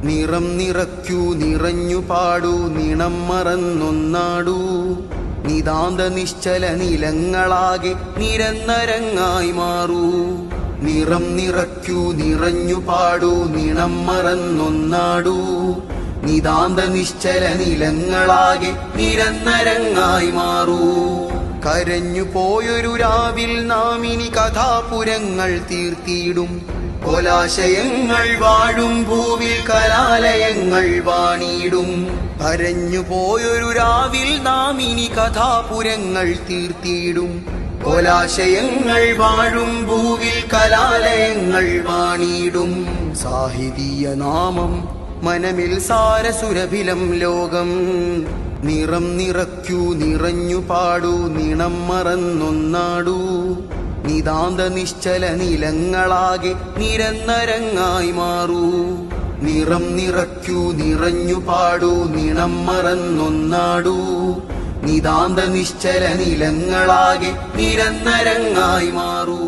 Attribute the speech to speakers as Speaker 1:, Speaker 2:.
Speaker 1: നിറം നിറയ്ക്കൂ നിറഞ്ഞു പാടൂ നിണം മറന്നൊന്നാടൂ നിതാന്ത നിശ്ചല നിലങ്ങളാകെ നിരന്നരങ്ങായി മാറൂ നിറം നിറയ്ക്കൂ നിറഞ്ഞു പാടൂ നിണം മറന്നൊന്നാടൂ നിതാന്ത നിശ്ചല നിലങ്ങളാകെ നിരന്നരങ്ങായി മാറൂ കരഞ്ഞു പോയൊരു രാവിൽ നാം ഇനി കഥാപുരങ്ങൾ തീർത്തിയിടും കോലാശയങ്ങൾ വാഴും ഭൂവിൽ കലാലയങ്ങൾ വാണിടും കരഞ്ഞു പോയൊരു രാവിൽ നാം ഇനി കഥാപുരങ്ങൾ തീർത്തിയിടും കോലാശയങ്ങൾ വാഴും ഭൂവിൽ കലാലയങ്ങൾ വാണിടും സാഹിതീയ നാമം മനമിൽ സാരസുരഭിലം ലോകം നിറം നിറയ്ക്കൂ നിറഞ്ഞു പാടൂ നിണം മറന്നൊന്നാടൂ നിതാന്ത നിശ്ചല നിലങ്ങളാകെ നിരന്നരങ്ങായി മാറൂ നിറം നിറയ്ക്കൂ നിറഞ്ഞു പാടൂ നിണം മറന്നൊന്നാടൂ നിതാന്ത നിശ്ചല നിലങ്ങളാകെ നിരന്നരങ്ങായി മാറൂ.